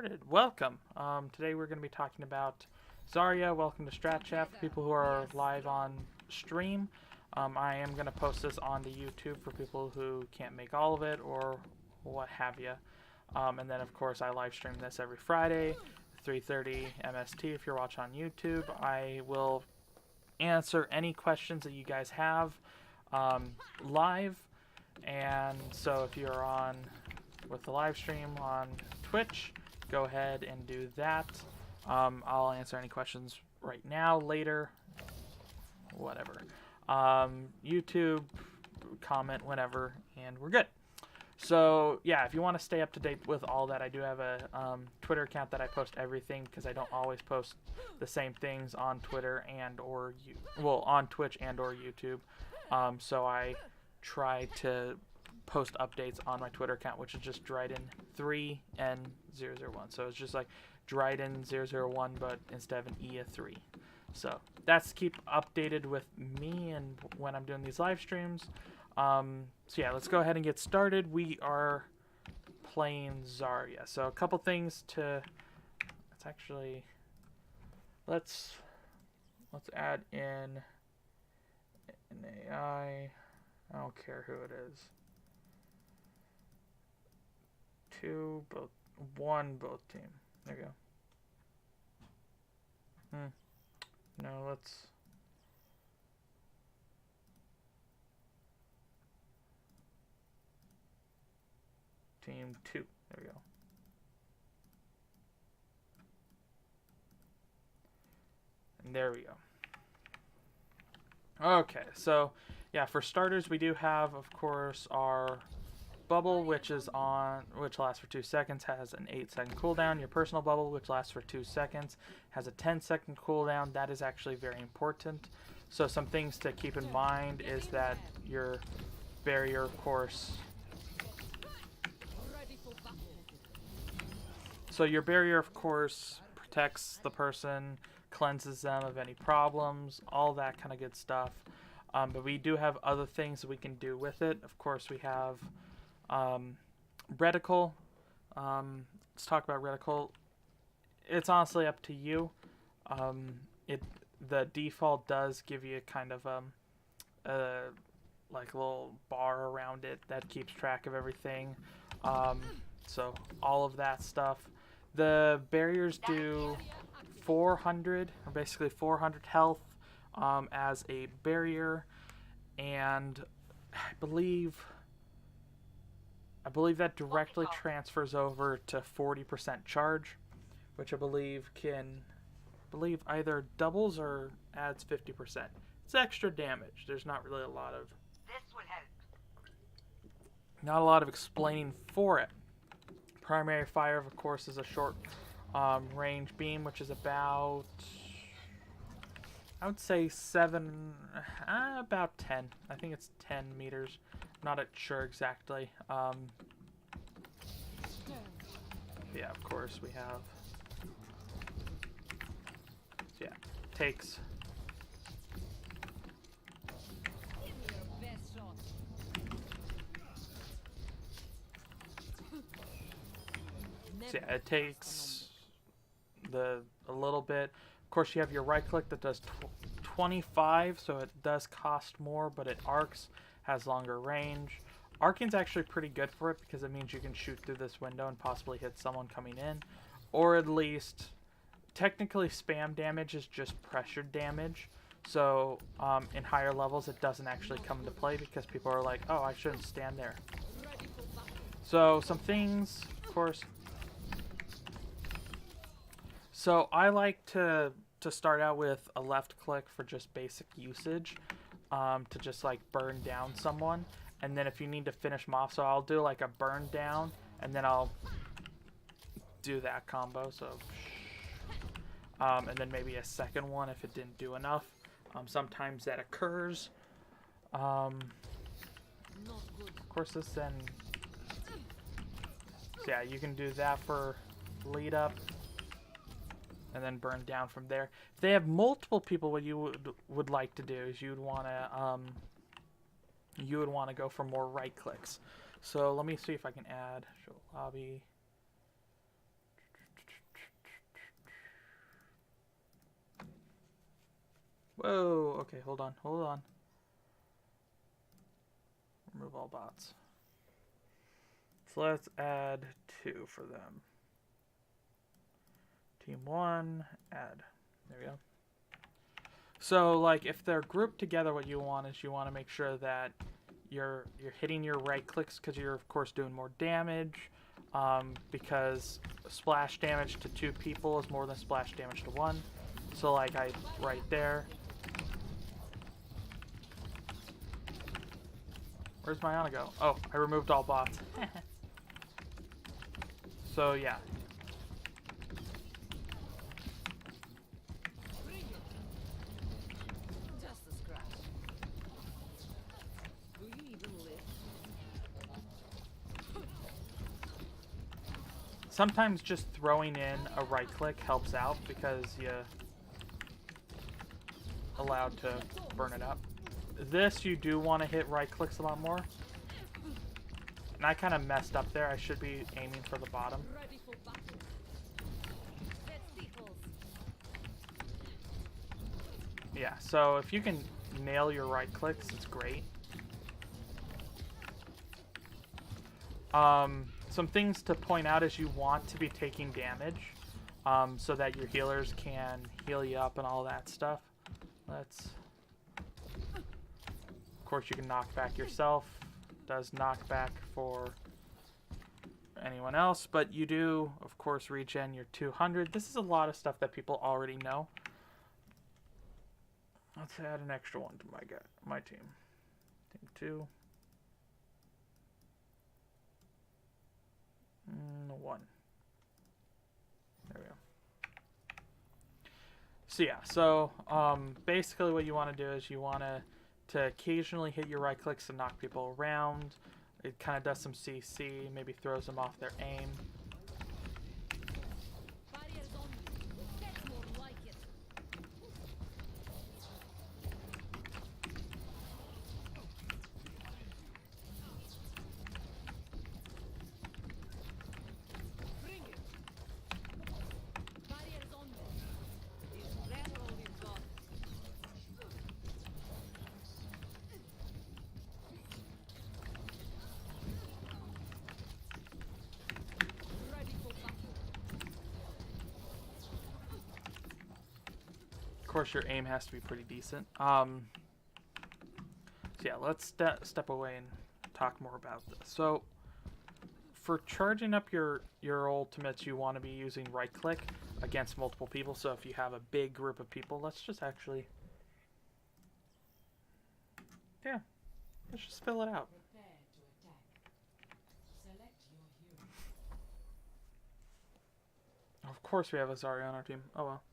started. Welcome. Today we're going to be talking about Zarya. Welcome to STRAT Chat for people who are live on stream. I am going to post this onto YouTube for people who can't make all of it or what have you. And then, of course, I live stream this every Friday, 3:30 MST if you're watching on YouTube. I will answer any questions that you guys have live. And so if you're on with the live stream on Twitch, go ahead and do that. I'll answer any questions right now, later, whatever. YouTube, comment whenever, and we're good. So yeah, if you want to stay up to date with all that, I do have a Twitter account that I post everything because I don't always post the same things on Twitter on Twitch and or YouTube. So I try to post updates on my Twitter account, which is just Dryden3N001. So it's just like Dryden001, but instead of an E, a 3. So that's to keep updated with me and when I'm doing these live streams. So yeah, let's go ahead and get started. We are playing Zarya. So a couple things to let's add in an AI. I don't care who it is. Both team. There you go. No, let's. Team 2. There we go. And there we go. Okay, so yeah, for starters, we do have, of course, our bubble, which lasts for 2 seconds, has an 8-second cooldown. Your personal bubble, which lasts for 2 seconds, has a 10-second cooldown. That is actually very important. So some things to keep in mind is that your barrier, of course. So your barrier, of course, protects the person, cleanses them of any problems, all that kind of good stuff. But we do have other things that we can do with it. Of course, we have reticle. Let's talk about reticle. It's honestly up to you. The default does give you kind of like a little bar around it that keeps track of everything. So all of that stuff. The barriers do 400, or basically 400 health as a barrier, and I believe that directly transfers over to 40% charge, which I believe either doubles or adds 50%. It's extra damage. There's not really a lot of explaining for it. Primary fire, of course, is a short range beam, which is about, I would say about 10. I think it's 10 meters. Not sure exactly. Yeah, of course we have. Yeah, takes. So yeah, it takes a little bit. Of course, you have your right click that does 25, so it does cost more, but it arcs, has longer range. Arcing's actually pretty good for it because it means you can shoot through this window and possibly hit someone coming in, or at least technically spam damage is just pressure damage. So in higher levels, it doesn't actually come into play because people are like, oh, I shouldn't stand there. So some things, of course. So I like to start out with a left click for just basic usage, to just like burn down someone, and then if you need to finish them off, so I'll do like a burn down, and then I'll do that combo. So, and then maybe a second one if it didn't do enough. Sometimes that occurs. Of course, this then. So yeah, you can do that for lead up. And then burn down from there. If they have multiple people, what you would like to do is you would want to go for more right clicks. So let me see if I can add show lobby. Whoa, okay, hold on, hold on. Remove all bots. So let's add 2 for them. Team 1, add. There we go. So, like, if they're grouped together, what you want is you want to make sure that you're hitting your right clicks, because you're, of course, doing more damage. Because splash damage to 2 people is more than splash damage to 1. So, like, right there. Where's my Ana go? Oh, I removed all bots. So, yeah. Sometimes just throwing in a right click helps out because you're allowed to burn it up. This, you do want to hit right clicks a lot more. And I kind of messed up there. I should be aiming for the bottom. Yeah, so if you can nail your right clicks, it's great. Some things to point out is you want to be taking damage so that your healers can heal you up and all that stuff. Of course, you can knock back yourself. Does knock back for anyone else, but you do, of course, regen your 200. This is a lot of stuff that people already know. Let's add an extra one to my team. Team 2. 1. There we go. So yeah, so basically what you want to do is you want to occasionally hit your right clicks to knock people around. It kind of does some CC, maybe throws them off their aim. Of course, your aim has to be pretty decent. So yeah, let's step away and talk more about this. So for charging up your ultimates, you want to be using right click against multiple people. So if you have a big group of people, let's just let's just fill it out. Of course we have a Zarya on our team. Oh well.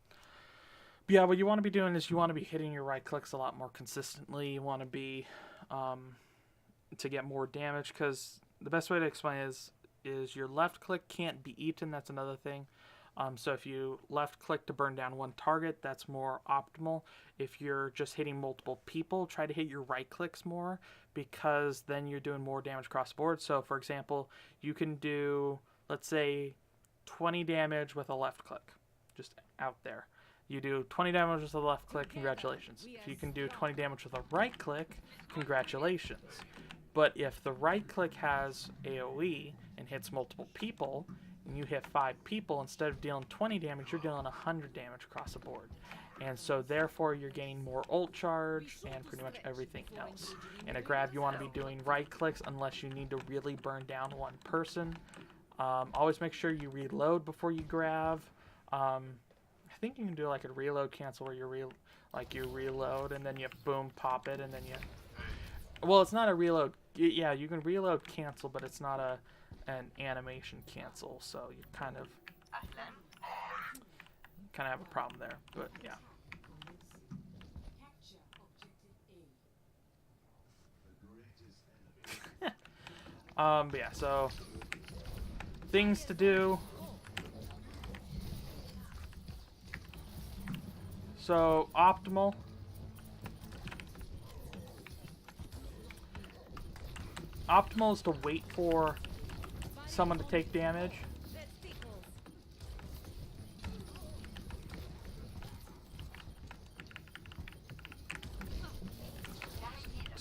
But yeah, what you want to be doing is you want to be hitting your right clicks a lot more consistently. You want to be to get more damage, because the best way to explain is your left click can't be eaten. That's another thing. So if you left click to burn down one target, that's more optimal. If you're just hitting multiple people, try to hit your right clicks more, because then you're doing more damage across the board. So for example, you can do, let's say, 20 damage with a left click, just out there. You do 20 damage with a left click, congratulations. If you can do 20 damage with a right click, congratulations. But if the right click has AoE and hits multiple people, and you hit 5 people, instead of dealing 20 damage, you're dealing 100 damage across the board. And so therefore you're gaining more ult charge and pretty much everything else. In a grab, you want to be doing right clicks unless you need to really burn down one person. Always make sure you reload before you grab. I think you can do like a reload cancel where you reload and then you boom pop it and then you. Well, it's not a reload. Yeah, you can reload cancel, but it's not an animation cancel. So you kind of have a problem there. But yeah. But yeah, so things to do. So optimal. Optimal is to wait for someone to take damage.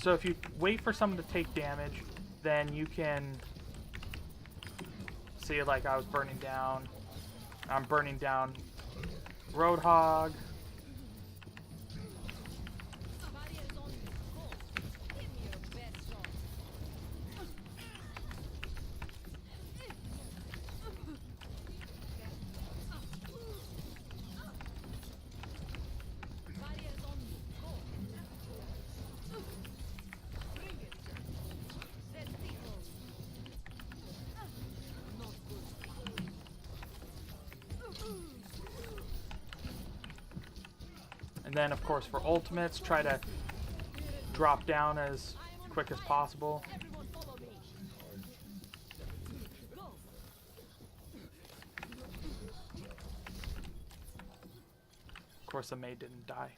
so if you wait for someone to take damage, then you can see, like, I was burning down. I'm burning down Roadhog. And then, of course, for ultimates, try to drop down as quick as possible. Of course, the maid didn't die.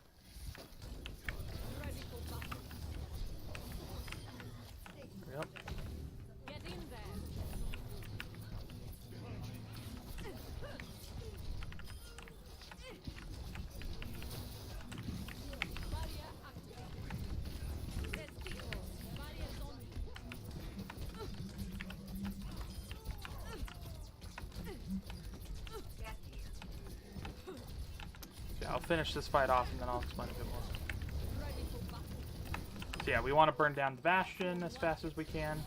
Yep. I'll finish this fight off and then I'll explain a bit more. So yeah, we want to burn down the Bastion as fast as we can.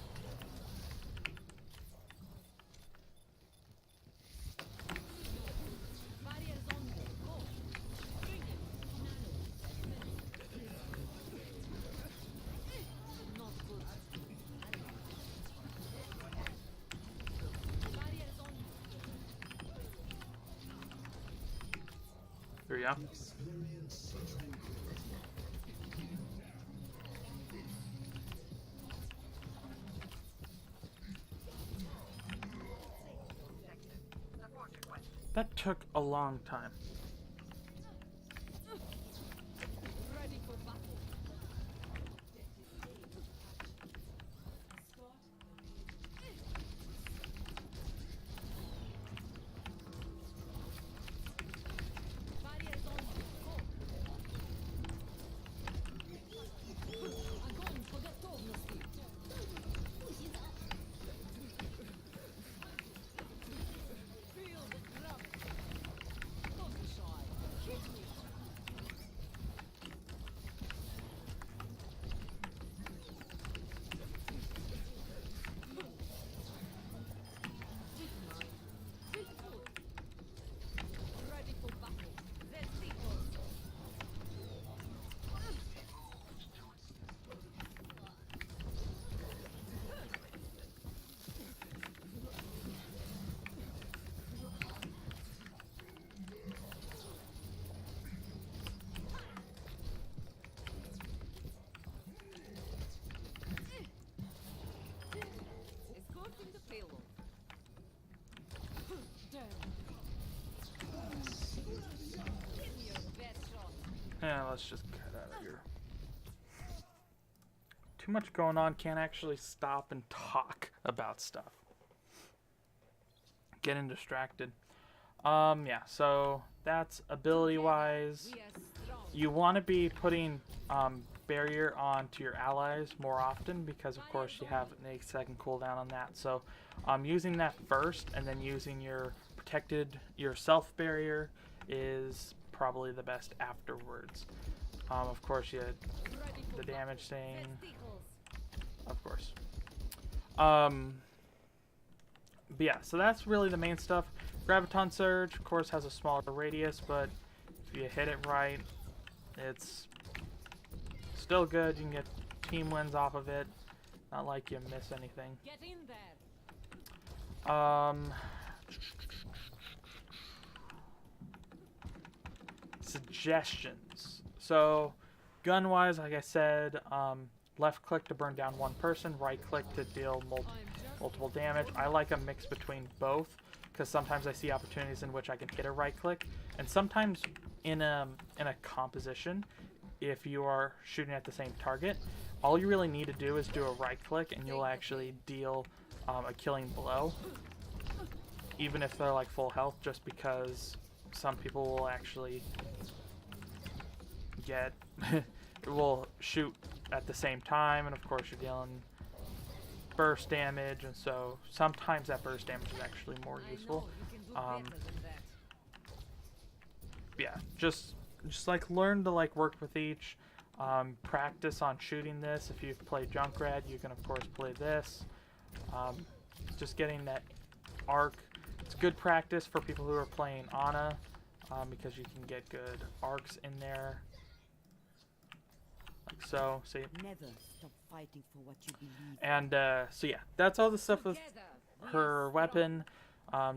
Here we go. That took a long time. Yeah, let's just get out of here. Too much going on, can't actually stop and talk about stuff. Getting distracted. Yeah, so that's ability-wise. You want to be putting barrier onto your allies more often because, of course, you have an 8-second cooldown on that. So using that first and then using your your self-barrier is probably the best afterwards. Of course, you had the damage thing. Of course. But yeah, so that's really the main stuff. Graviton Surge, of course, has a smaller radius, but if you hit it right, it's still good. You can get team wins off of it. Not like you miss anything. Suggestions. So, gun-wise, like I said, left click to burn down one person, right click to deal multiple damage. I like a mix between both because sometimes I see opportunities in which I can hit a right click, and sometimes in a composition, if you are shooting at the same target, all you really need to do is do a right click and you'll actually deal a killing blow, even if they're like full health, just because some people will actually get will shoot at the same time, and of course you're dealing burst damage, and so sometimes that burst damage is actually more useful. Yeah, just like learn to like work with each. Practice on shooting this. If you've played Junkrat, you can of course play this. Just getting that arc. It's good practice for people who are playing Ana, because you can get good arcs in there. Like so. See? Never stop fighting for what you believe. And so yeah, that's all the stuff with her weapon.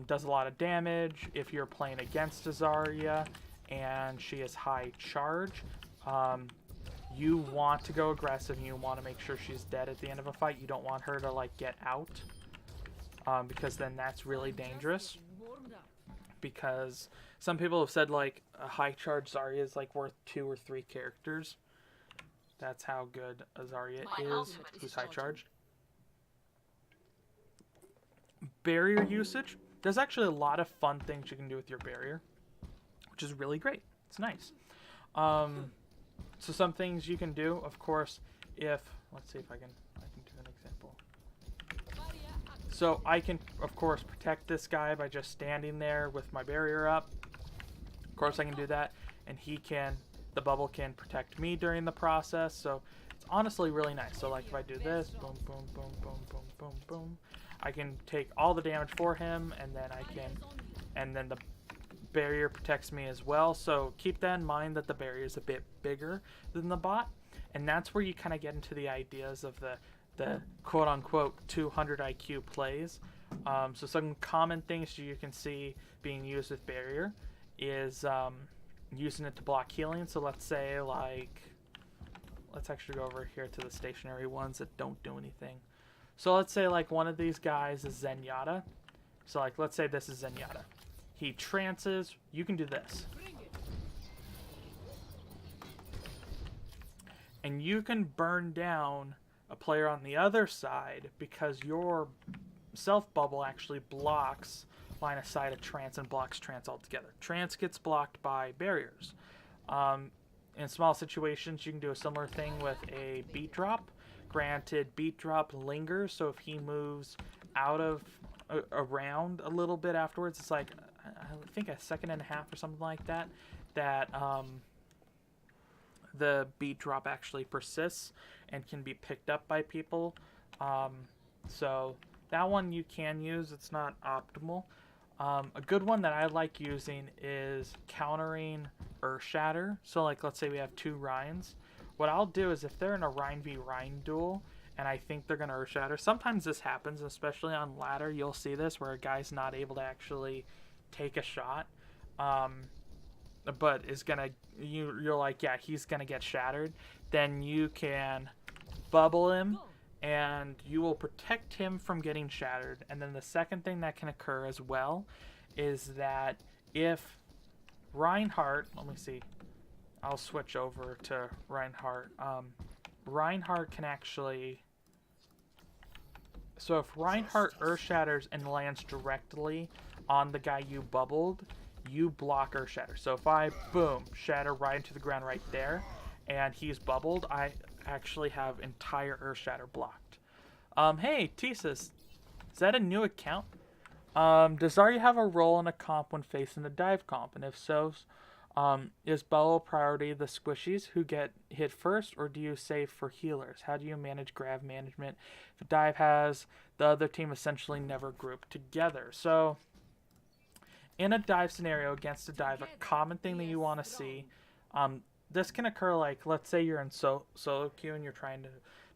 Does a lot of damage if you're playing against a Zarya and she has high charge. You want to go aggressive and you want to make sure she's dead at the end of a fight. You don't want her to like get out, because then that's really dangerous. Because some people have said like a high charge Zarya is like worth 2 or 3 characters. That's how good a Zarya is who's high charged. Barrier usage. There's actually a lot of fun things you can do with your barrier, which is really great. It's nice. So some things you can do, of course, if let's see if I can do an example. So I can, of course, protect this guy by just standing there with my barrier up. Of course, I can do that, and the bubble can protect me during the process. So it's honestly really nice. So like if I do this, boom, boom, boom, boom, boom, boom, boom, I can take all the damage for him, and then the barrier protects me as well. So keep that in mind that the barrier is a bit bigger than the bot, and that's where you kind of get into the ideas of the quote-unquote 200 IQ plays. So some common things you can see being used with barrier is using it to block healing. So let's say let's actually go over here to the stationary ones that don't do anything. So let's say like one of these guys is Zenyatta. So like let's say this is Zenyatta. He trances, you can do this. And you can burn down a player on the other side because your self bubble actually blocks line of sight of trance and blocks trance altogether. Trance gets blocked by barriers. In small situations, you can do a similar thing with a beat drop. Granted, beat drop lingers, so if he moves out of around a little bit afterwards, it's like I think a second and a half or something like that, the beat drop actually persists and can be picked up by people. So that one you can use. It's not optimal. A good one that I like using is countering Earthshatter. So like let's say we have 2 Rhynes. What I'll do is if they're in a Rhyne v Rhyne duel and I think they're going to Earthshatter, sometimes this happens, especially on ladder, you'll see this where a guy's not able to actually take a shot, but is gonna you're like, yeah, he's gonna get shattered. Then you can bubble him and you will protect him from getting shattered. And then the second thing that can occur as well is that if Reinhardt, let me see, I'll switch over to Reinhardt. Reinhardt can actually, so if Reinhardt Earth Shatters and lands directly on the guy you bubbled, you block Earth Shatter. So if I, boom, shatter right into the ground right there, and he's bubbled, I actually have entire Earth Shatter blocked. Hey, Thesis, is that a new account? Does Zarya have a role in a comp when facing a dive comp? And if so, is bubble priority the squishies who get hit first, or do you save for healers? How do you manage grav management if a dive has the other team essentially never grouped together? So in a dive scenario against a dive, a common thing that you want to see, this can occur like, let's say you're in solo queue and you're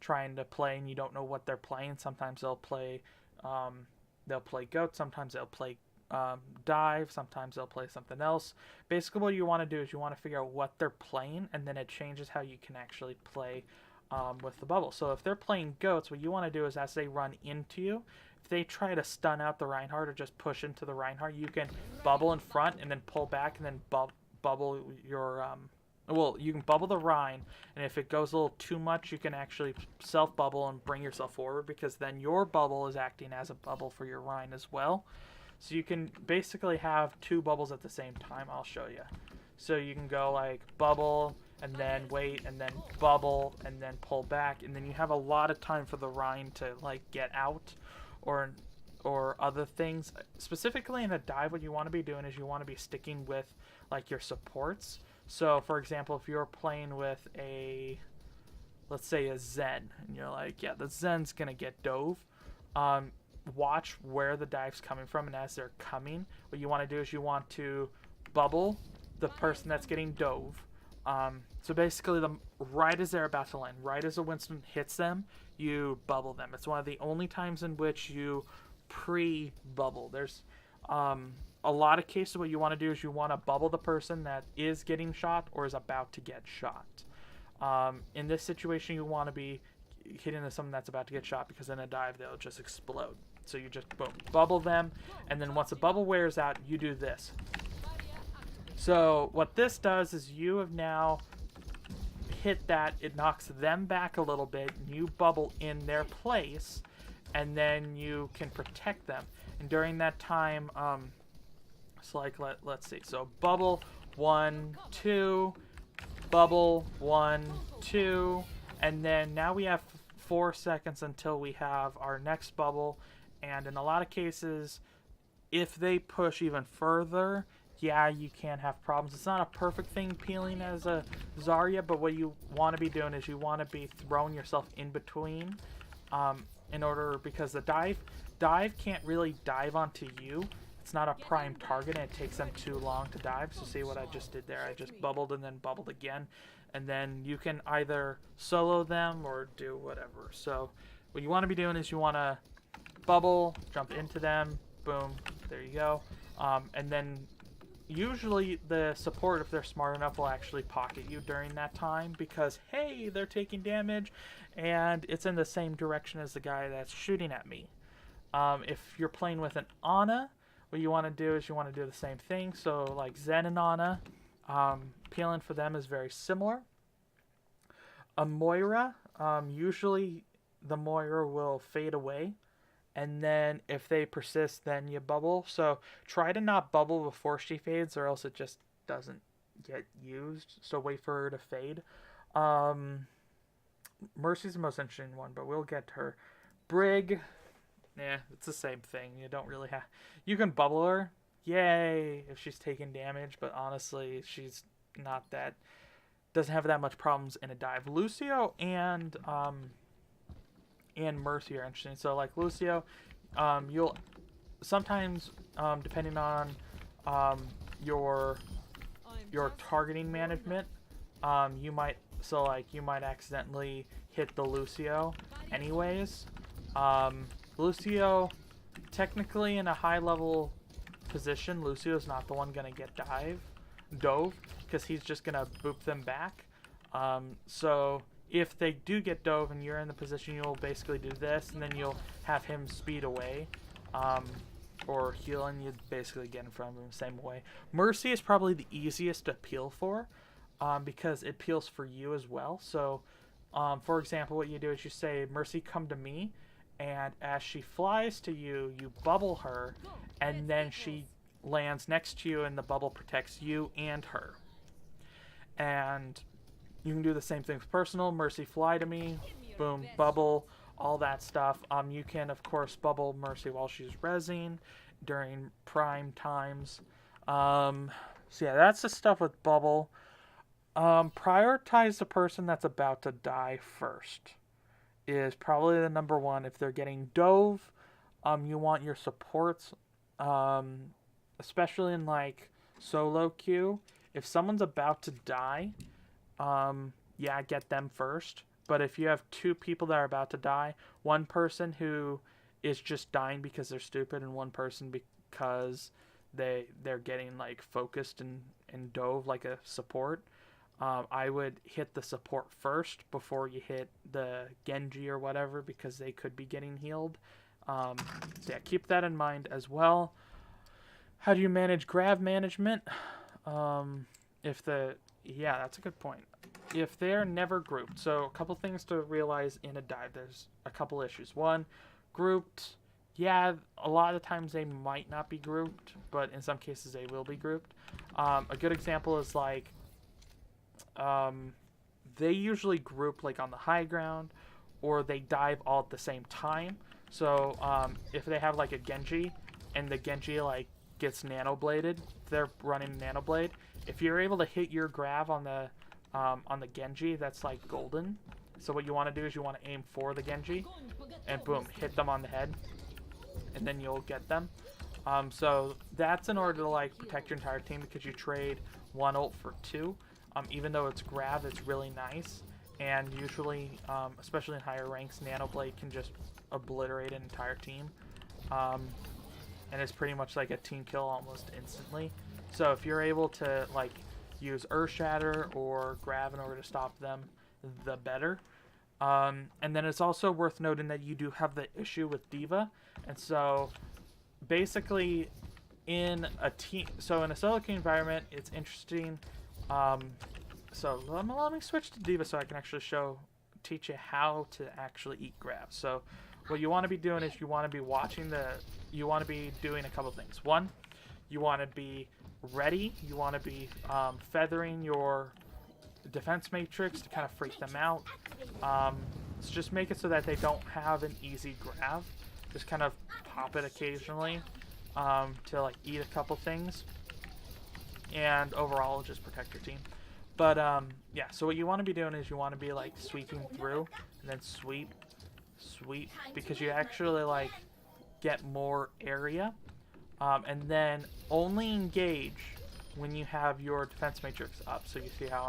trying to play and you don't know what they're playing. Sometimes they'll play goat, sometimes they'll play dive, sometimes they'll play something else. Basically what you want to do is you want to figure out what they're playing, and then it changes how you can actually play with the bubble. So if they're playing goats, what you want to do is as they run into you, if they try to stun out the Reinhardt or just push into the Reinhardt, you can bubble in front and then pull back and then bubble your you can bubble the Rhine, and if it goes a little too much, you can actually self-bubble and bring yourself forward, because then your bubble is acting as a bubble for your Rhine as well. So you can basically have 2 bubbles at the same time. I'll show you. So you can go like bubble, and then wait, and then bubble, and then pull back, and then you have a lot of time for the Rhine to like get out, or other things. Specifically in a dive, what you want to be doing is you want to be sticking with like your supports. So for example, if you're playing with let's say a Zen, and you're like, yeah, the Zen's gonna get dove, watch where the dive's coming from, and as they're coming, what you want to do is you want to bubble the person that's getting dove. So basically, right as they're about to land, right as a Winston hits them, you bubble them. It's one of the only times in which you pre-bubble. There's a lot of cases what you want to do is you want to bubble the person that is getting shot or is about to get shot. In this situation, you want to be hitting someone that's about to get shot, because in a dive, they'll just explode. So you just, boom, bubble them, and then once the bubble wears out, you do this. So what this does is you have now hit that, it knocks them back a little bit, and you bubble in their place, and then you can protect them. And during that time, it's like, let's see, so bubble, 1, 2, bubble, 1, 2, and then now we have 4 seconds until we have our next bubble. And in a lot of cases, if they push even further, yeah, you can have problems. It's not a perfect thing peeling as a Zarya, but what you want to be doing is you want to be throwing yourself in between, because the dive can't really dive onto you. It's not a prime target, and it takes them too long to dive. So see what I just did there? I just bubbled and then bubbled again, and then you can either solo them or do whatever. So what you want to be doing is you want to bubble, jump into them, boom, there you go, and then usually the support, if they're smart enough, will actually pocket you during that time, because hey, they're taking damage and it's in the same direction as the guy that's shooting at me. If you're playing with an Ana, what you want to do is you want to do the same thing. So like Zen and Ana, peeling for them is very similar. A Moira, usually the Moira will fade away, and then if they persist, then you bubble. So try to not bubble before she fades, or else it just doesn't get used. So wait for her to fade. Mercy's the most interesting one, but we'll get to her. Brig, it's the same thing. You don't really have... You can bubble her, yay, if she's taking damage, but honestly, she's not that... Doesn't have that much problems in a dive. Lucio and Mercy are interesting. So like Lucio, you'll sometimes, depending on your targeting management, you might accidentally hit the Lucio anyways. Lucio, technically in a high level position, Lucio's not the one gonna get dove, because he's just gonna boop them back. So if they do get dove and you're in the position, you'll basically do this, and then you'll have him speed away, or heal, and you basically get in front of him the same way. Mercy is probably the easiest to peel for, because it peels for you as well. So, for example, what you do is you say, Mercy, come to me, and as she flies to you, you bubble her, and then she lands next to you, and the bubble protects you and her. And you can do the same thing with personal. Mercy, fly to me, boom, bubble, all that stuff. You can, of course, bubble Mercy while she's rezzing during prime times. So yeah, that's the stuff with bubble. Prioritize the person that's about to die first is probably the number one. If they're getting dove, you want your supports, especially in like solo queue. If someone's about to die, yeah, get them first. But if you have two people that are about to die, one person who is just dying because they're stupid, and one person because they're getting like focused and dove like a support, I would hit the support first before you hit the Genji or whatever, because they could be getting healed. So yeah, keep that in mind as well. How do you manage grav management? Yeah, that's a good point. If they're never grouped, so a couple things to realize in a dive. There's a couple issues. One, grouped. Yeah, a lot of the times they might not be grouped, but in some cases they will be grouped. A good example is like they usually group like on the high ground, or they dive all at the same time. So if they have like a Genji, and the Genji like gets nano bladed, they're running nano blade. If you're able to hit your grav on the Genji, that's like golden. So what you want to do is you want to aim for the Genji, and boom, hit them on the head, and then you'll get them. So that's in order to like protect your entire team, because you trade one ult for two. Even though it's grav, it's really nice, and usually, especially in higher ranks, nano blade can just obliterate an entire team, and it's pretty much like a team kill almost instantly. So if you're able to like use Earth Shatter or grav in order to stop them, the better. And then it's also worth noting that you do have the issue with D.Va, and so basically in a solo queue environment, it's interesting. So let me switch to D.Va so I can actually teach you how to actually eat grav. So what you want to be doing is you want to be doing a couple things. One, you want to be ready. You want to be feathering your defense matrix to kind of freak them out. So just make it so that they don't have an easy grav. Just kind of pop it occasionally to like eat a couple things, and overall just protect your team. But yeah, so what you want to be doing is you want to be like sweeping through, and then sweep, because you actually like get more area, and then only engage when you have your defense matrix up. So you see how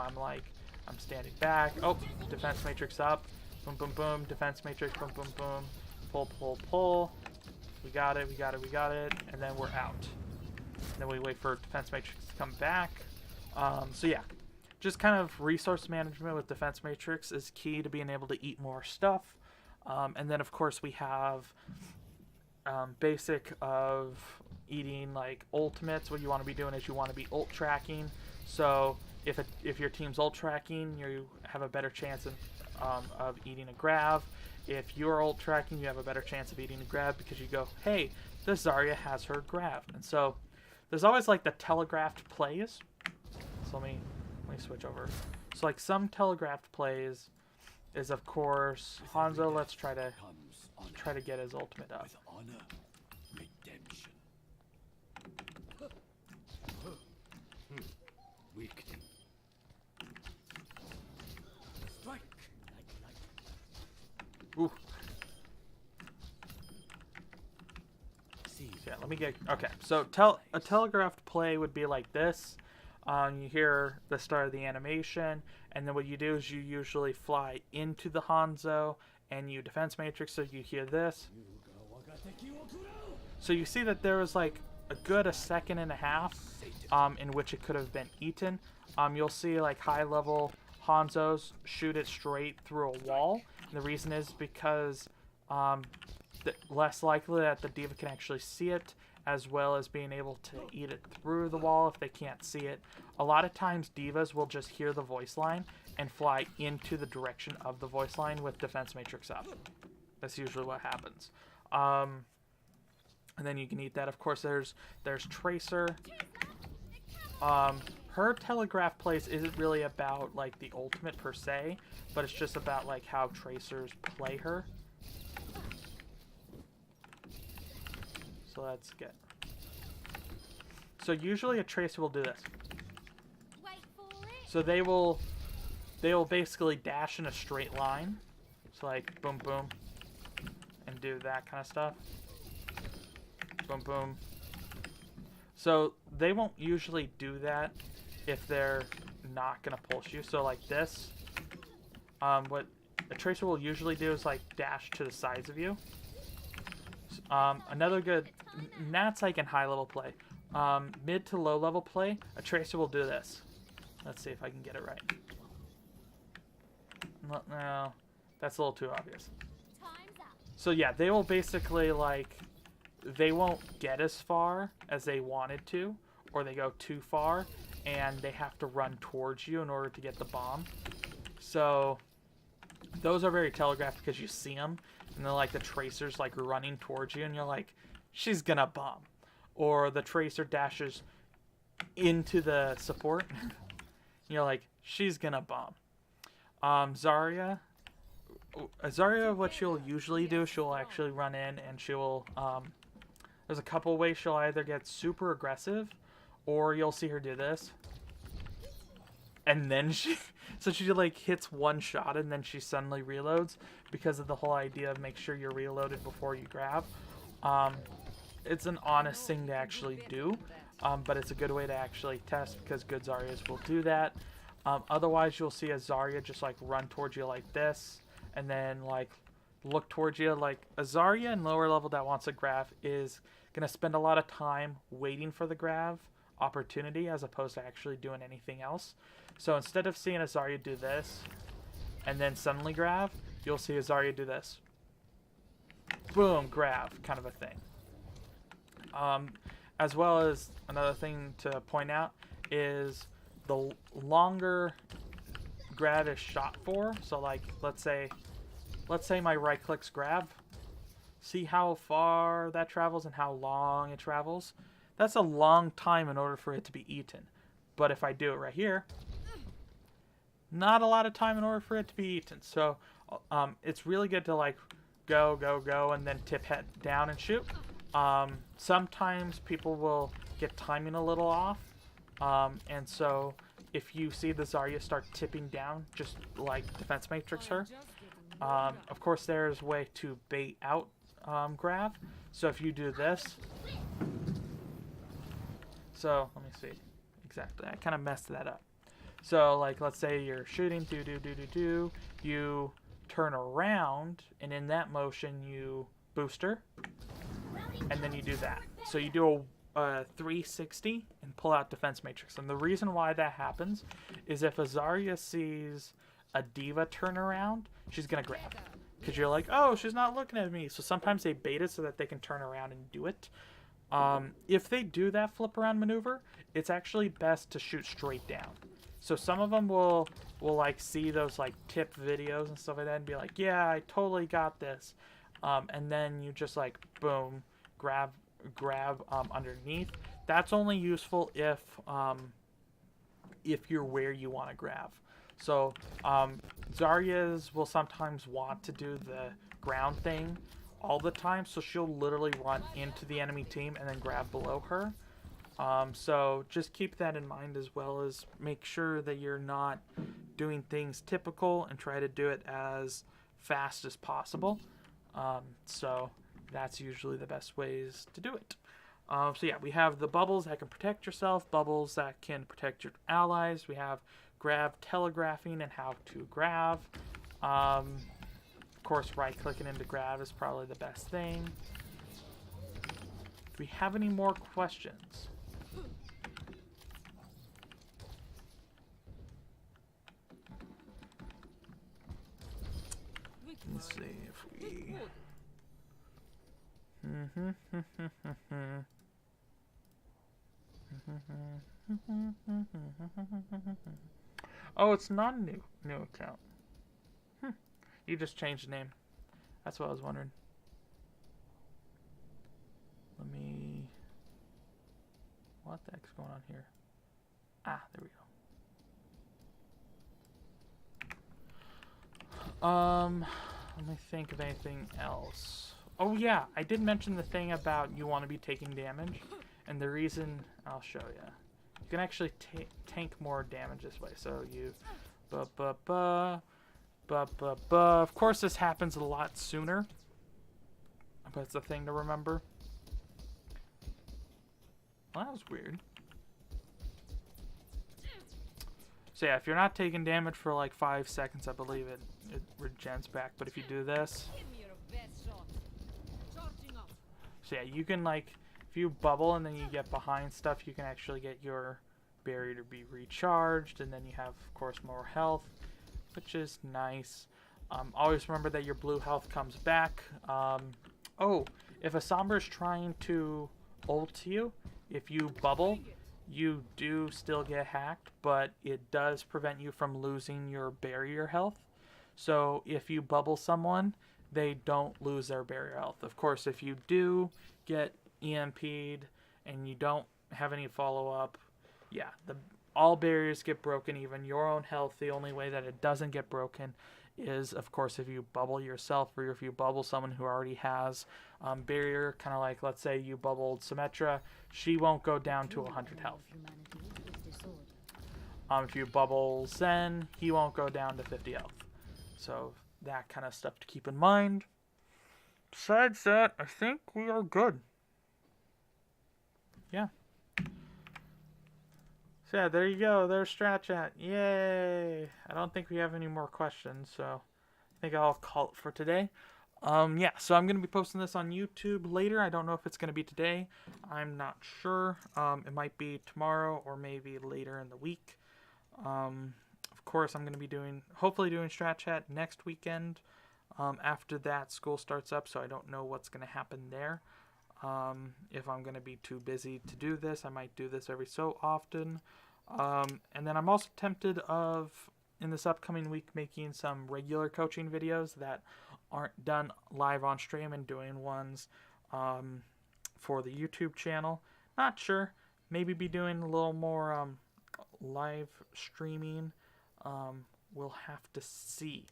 I'm standing back. Oh, defense matrix up. Boom, boom, boom. Defense matrix. Boom, boom, boom. Pull, pull, pull. We got it. And then we're out. And then we wait for defense matrix to come back. So yeah, just kind of resource management with defense matrix is key to being able to eat more stuff. And then of course we have basic of eating like ultimates. What you want to be doing is you want to be ult tracking. So if your team's ult tracking, you have a better chance of eating a grav. If you're ult tracking, you have a better chance of eating a grav, because you go, hey, this Zarya has her grav. And so there's always like the telegraphed plays. So let me switch over. So like some telegraphed plays is of course Hanzo. Let's try to get his ultimate up. Ooh. Yeah, let me get... Okay, so a telegraphed play would be like this. You hear the start of the animation, and then what you do is you usually fly into the Hanzo, and you defense matrix, so you hear this. So you see that there was like a second and a half in which it could have been eaten. You'll see like high level Hanzos shoot it straight through a wall. And the reason is because less likely that the D.Va can actually see it, as well as being able to eat it through the wall if they can't see it. A lot of times D.Vas will just hear the voice line and fly into the direction of the voice line with defense matrix up. That's usually what happens. And then you can eat that. Of course, there's Tracer. Her telegraph plays isn't really about like the ultimate per se, but it's just about like how Tracers play her. So let's get. So usually a Tracer will do this. So they will basically dash in a straight line. So like boom boom, and do that kind of stuff. Boom boom. So they won't usually do that if they're not gonna pulse you. So like this, what a Tracer will usually do is like dash to the sides of you. Another good, that's like in high level play. Mid to low level play, a Tracer will do this. Let's see if I can get it right. No, that's a little too obvious. So yeah, they will basically like, they won't get as far as they wanted to, or they go too far, and they have to run towards you in order to get the bomb. So those are very telegraphed because you see them, and they're like the Tracer's like running towards you, and you're like, she's gonna bomb. Or the Tracer dashes into the support, and you're like, she's gonna bomb. Zarya, what she'll usually do, she'll actually run in and she'll, there's a couple ways she'll either get super aggressive, or you'll see her do this. And then so she like hits one shot and then she suddenly reloads because of the whole idea of make sure you're reloaded before you grab. It's an honest thing to actually do, but it's a good way to actually test because good Zaryas will do that. Otherwise, you'll see a Zarya just like run towards you like this, and then like look towards you. Like a Zarya in lower level that wants a grab is gonna spend a lot of time waiting for the grab opportunity as opposed to actually doing anything else. So instead of seeing a Zarya do this and then suddenly grab, you'll see a Zarya do this. Boom, grab, kind of a thing. As well as another thing to point out is the longer grab is shot for. So like let's say my right click's grab. See how far that travels and how long it travels? That's a long time in order for it to be eaten. But if I do it right here, not a lot of time in order for it to be eaten. So it's really good to like go, and then tip head down and shoot. Sometimes people will get timing a little off. And so if you see the Zarya start tipping down, just like defense matrix her. Of course, there's a way to bait out grab. So if you do this. So let me see. Exactly. I kind of messed that up. So like let's say you're shooting, you turn around, and in that motion you booster, and then you do that. So you do a 360 and pull out defense matrix. And the reason why that happens is if a Zarya sees a diva turn around, she's gonna grab. Because you're like, oh, she's not looking at me. So sometimes they bait it so that they can turn around and do it. If they do that flip around maneuver, it's actually best to shoot straight down. So some of them will like see those like tip videos and stuff like that and be like, yeah, I totally got this. And then you just like, boom, grab underneath. That's only useful if you're where you want to grab. So Zaryas will sometimes want to do the ground thing all the time, so she'll literally run into the enemy team and then grab below her. So just keep that in mind, as well as make sure that you're not doing things typical and try to do it as fast as possible. So that's usually the best ways to do it. So yeah, we have the bubbles that can protect yourself, bubbles that can protect your allies. We have grab telegraphing and how to grab. Of course, right-clicking into grab is probably the best thing. Do we have any more questions? Let's see if we... Oh, it's not a new account. You just changed the name. That's what I was wondering. Let me... What the heck's going on here? Ah, there we go. Let me think of anything else. Oh yeah, I did mention the thing about you want to be taking damage. And the reason, I'll show you. You can actually tank more damage this way. So you... Of course, this happens a lot sooner, but it's a thing to remember. Well, that was weird. So yeah, if you're not taking damage for like 5 seconds, I believe it regens back. But if you do this, so yeah, you can like, if you bubble and then you get behind stuff, you can actually get your barrier to be recharged, and then you have, of course, more health, which is nice. Always remember that your blue health comes back. Oh, if a Sombra is trying to ult you, if you bubble, you do still get hacked, but it does prevent you from losing your barrier health. So if you bubble someone, they don't lose their barrier health. Of course, if you do get EMP'd and you don't have any follow-up, yeah, all barriers get broken, even your own health. The only way that it doesn't get broken is, of course, if you bubble yourself or if you bubble someone who already has barrier, kind of like, let's say you bubbled Symmetra, she won't go down to 100 health. If you bubble Zen, he won't go down to 50 health. So that kind of stuff to keep in mind. Besides that, I think we are good. Yeah. So yeah, there you go. There's Strat Chat. Yay! I don't think we have any more questions, so I think I'll call it for today. Yeah, so I'm going to be posting this on YouTube later. I don't know if it's going to be today. I'm not sure. It might be tomorrow or maybe later in the week. Of course, I'm going to be hopefully doing Strat Chat next weekend. After that, school starts up, so I don't know what's going to happen there. If I'm going to be too busy to do this, I might do this every so often. And then I'm also tempted of, in this upcoming week, making some regular coaching videos that aren't done live on stream and doing ones for the YouTube channel. Not sure. Maybe be doing a little more live streaming. We'll have to see.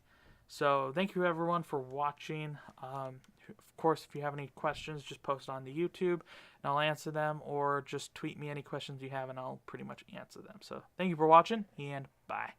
So thank you everyone for watching. Of course, if you have any questions, just post on the YouTube and I'll answer them, or just tweet me any questions you have and I'll pretty much answer them. So thank you for watching, and bye.